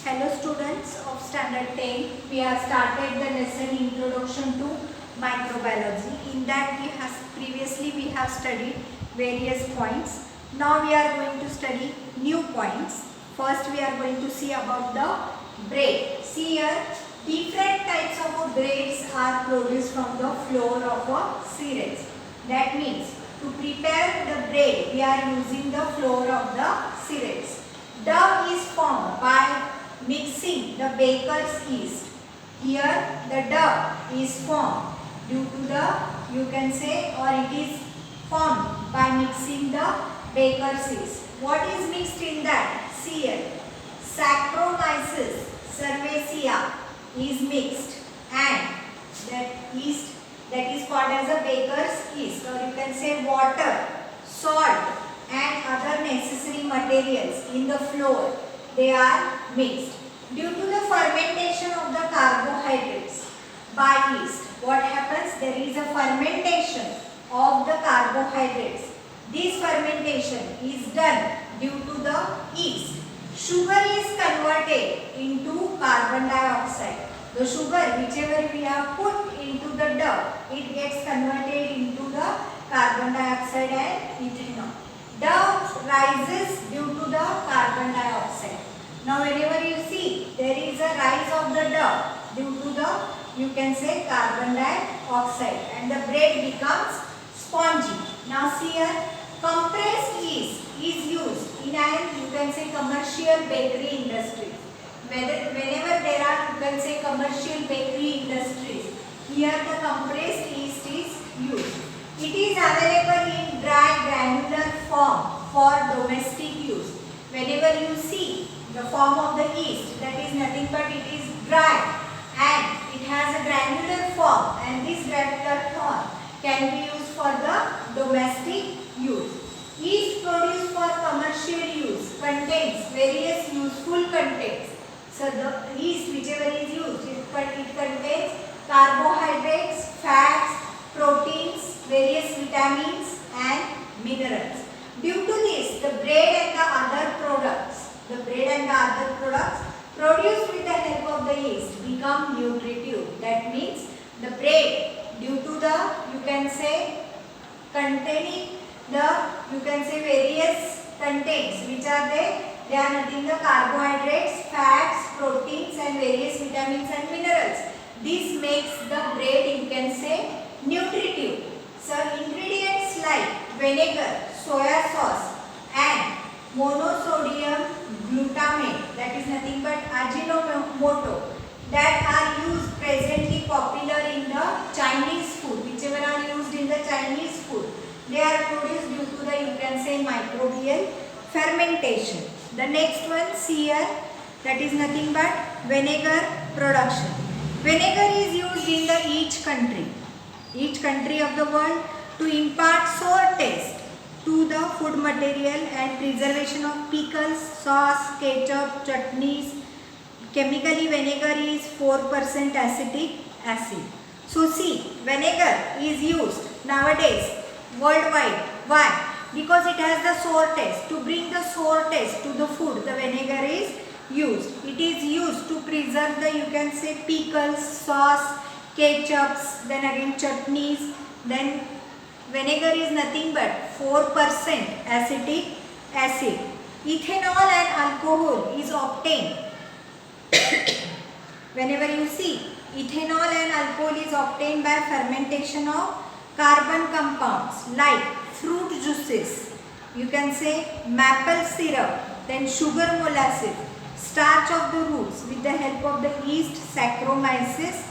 Hello students of standard 10. We have started the lesson introduction to microbiology. In that we have studied various points. Now we are going to study new points. First we are going to see about the bread. See here, different types of breads are produced from the flour of a cereals. That means to prepare the bread we are using the flour of the cereals. Dough is formed by mixing the baker's yeast. Here the dough is formed due to the, you can say, or it is formed by mixing the baker's yeast. What is mixed in that? See here, Saccharomyces cerevisiae is mixed, and that yeast, that is called as a baker's yeast, or you can say water, salt and other necessary materials in the flour, they are mixed. Due to the fermentation of the carbohydrates by yeast, what happens? There is a fermentation of the carbohydrates. This fermentation is done due to the yeast. Sugar is converted into carbon dioxide. The sugar whichever we have put into the dough, it gets converted into the carbon dioxide and ethanol. Dough rises due to the carbon dioxide. Now whenever you see there is a rise of the dough due to the, you can say, carbon dioxide, and the bread becomes spongy. Now see here, compressed yeast is used in an, you can say, commercial bakery industries. Whenever there are, you can say, commercial bakery industries, here the compressed yeast is used. It is available in dry granular form for domestic use. Whenever you see the form of the yeast, that is nothing but it is dry and it has a granular form, and this granular form can be used for the domestic use. Yeast produced for commercial use contains various useful contents. So the yeast whichever is used, it contains carbohydrates, fats, proteins, various vitamins and minerals. Due to this, the bread and the other products produced with the help of the yeast become nutritive. That means the bread, due to the, you can say, containing the, you can say, various contents which are there, they are nothing the carbohydrates, fats, proteins and various vitamins and minerals. This makes the bread, you can say, nutritive. So ingredients like vinegar, soya sauce and monosodium glutamate, that is nothing but Ajinomoto, that are used presently popular in the Chinese food, whichever are used in the Chinese food, they are produced due to the, you can say, microbial fermentation. The next one, see here, that is nothing but vinegar production. Vinegar is used in the each country of the world to impart sour taste to the food material and preservation of pickles, sauce, ketchup, chutneys. Chemically, vinegar is 4% acetic acid. So see, vinegar is used nowadays worldwide. Why? Because it has the sour taste. To bring the sour taste to the food, the vinegar is used. It is used to preserve the, you can say, pickles, sauce, ketchups, then again chutneys. Then vinegar is nothing but 4% acetic acid. Ethanol and alcohol is obtained. Whenever you see, ethanol and alcohol is obtained by fermentation of carbon compounds like fruit juices, you can say maple syrup, then sugar molasses, starch of the roots with the help of the yeast Saccharomyces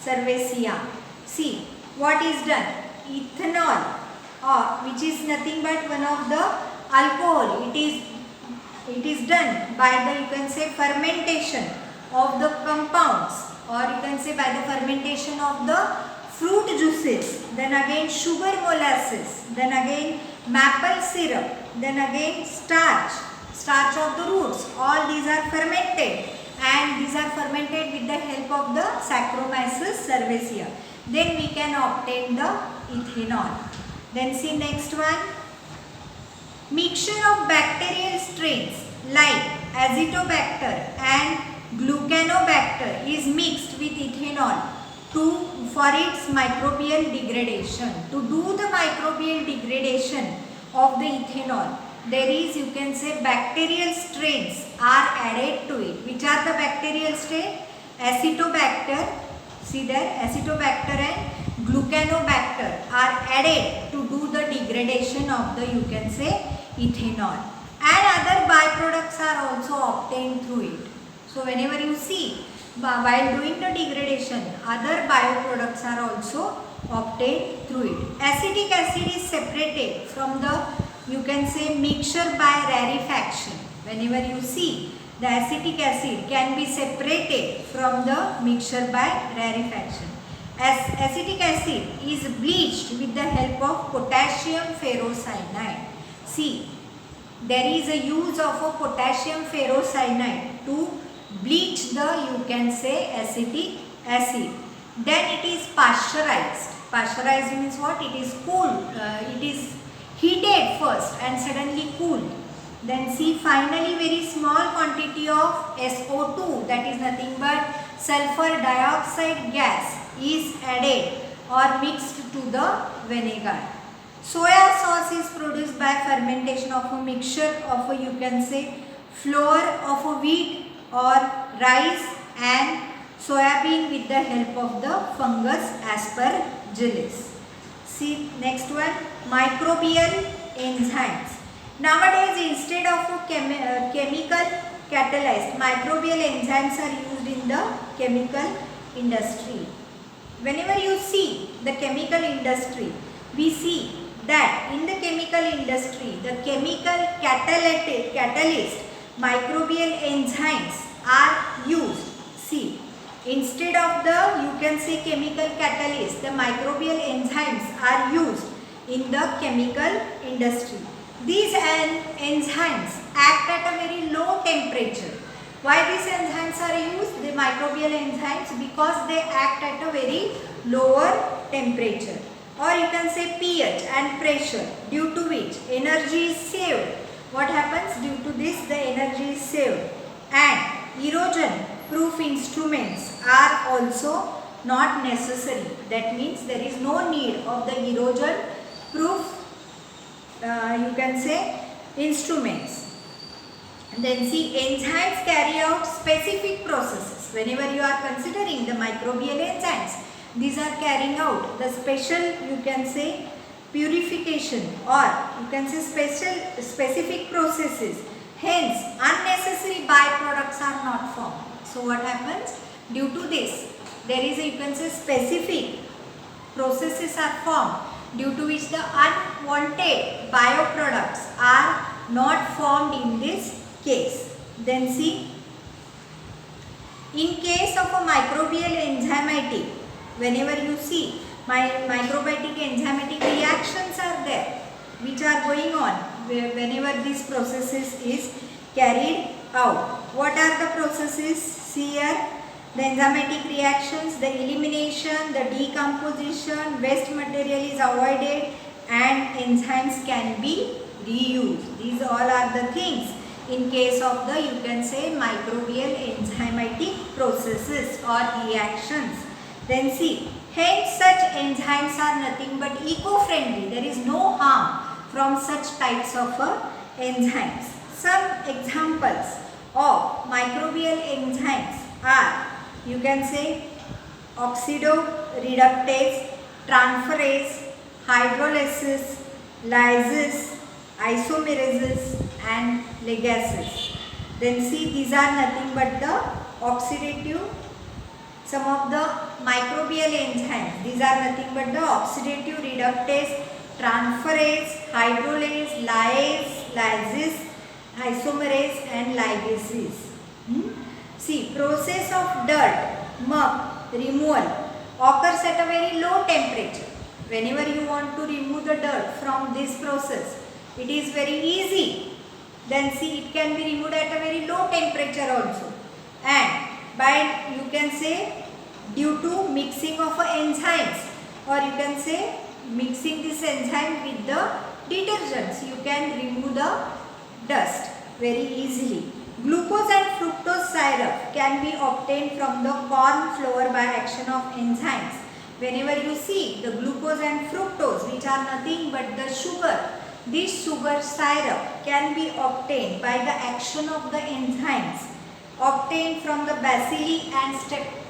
cerevisiae. See what is done. Ethanol, which is nothing but one of the alcohol, it is done by the, you can say, fermentation of the compounds, or you can say by the fermentation of the fruit juices, then again sugar molasses, then again maple syrup, then again starch of the roots. All these are fermented, and these are fermented with the help of the Saccharomyces cerevisiae. Then we can obtain the ethanol. Then see next one. Mixture of bacterial strains like Azotobacter and Glucanobacter is mixed with ethanol for its microbial degradation. To do the microbial degradation of the ethanol, there is, you can say, bacterial strains are added to it. Which are the bacterial strain? Acetobacter, see there, Acetobacter and Glucanobacter are added to do the degradation of the, you can say, ethanol. And other byproducts are also obtained through it. So whenever you see, while doing the degradation, other bioproducts are also obtained through it. Acetic acid is separated from the, you can say, mixture by rarefaction. Whenever you see, the acetic acid can be separated from the mixture by rarefaction. As acetic acid is bleached with the help of potassium ferrocyanide. See, there is a use of a potassium ferrocyanide to bleach the, you can say, acetic acid. Then it is pasteurized. Pasteurized means what? It is cooled. It is heated first and suddenly cooled. Then see, finally very small quantity of SO2, that is nothing but sulfur dioxide gas, is added or mixed to the vinegar. Soya sauce is produced by fermentation of a mixture of a, you can say, flour of a wheat or rice and soybean with the help of the fungus Aspergillus. See next one, microbial enzymes. Nowadays, instead of a chemical catalyzed, microbial enzymes are used in the chemical industry. Whenever you see the chemical industry, we see that in the chemical industry, the chemical catalyst microbial enzymes are used. See, instead of the, you can say, chemical catalyst, the microbial enzymes are used in the chemical industry. These enzymes act at a very low temperature. Why these enzymes are used? The microbial enzymes, because they act at a very lower temperature, or you can say pH and pressure, due to which energy is saved. What happens? Due to this, the energy is saved. And erosion proof instruments are also not necessary. That means there is no need of the erosion proof, you can say, instruments. And then see, enzymes carry out specific processes. Whenever you are considering the microbial enzymes, these are carrying out the special, you can say, purification, or you can say specific processes. Hence, unnecessary byproducts are not formed. So what happens? Due to this, there is a, you can say, specific processes are formed, due to which the unwanted bioproducts are not formed in this case. Then see, in case of a microbial enzymatic, whenever you see microbial enzymatic reactions are there, which are going on whenever this processes is carried out. What are the processes? See here, the enzymatic reactions, the elimination, the decomposition, waste material is avoided, and enzymes can be reused. These all are the things in case of the, you can say, microbial enzymatic processes or reactions. Then see, hence such enzymes are nothing but eco-friendly. There is no harm from such types of enzymes. Some examples of microbial enzymes are, you can say, oxidoreductase, transferase, hydrolysis, lysis, isomerases and ligases. Then see, these are nothing but the oxidative, some of the microbial enzymes. These are nothing but the oxidative reductase, transferase, hydrolase, lysis, isomerase and ligases. See, process of dirt, muck removal occurs at a very low temperature. Whenever you want to remove the dirt from this process, it is very easy. Then see, it can be removed at a very low temperature also. And by, you can say, due to mixing of enzymes, or you can say mixing this enzyme with the detergents, you can remove the dust very easily. Glucose and fructose syrup can be obtained from the corn flour by action of enzymes. Whenever you see the glucose and fructose, which are nothing but the sugar, this sugar syrup can be obtained by the action of the enzymes obtained from the bacilli and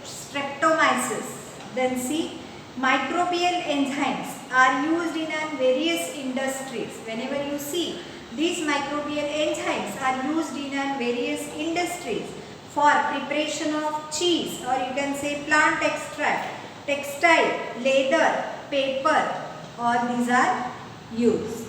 streptomyces. Then see, microbial enzymes are used in various industries. Whenever you see, these microbial enzymes are used in various industries for preparation of cheese, or you can say plant extract, textile, leather, paper, all these are used.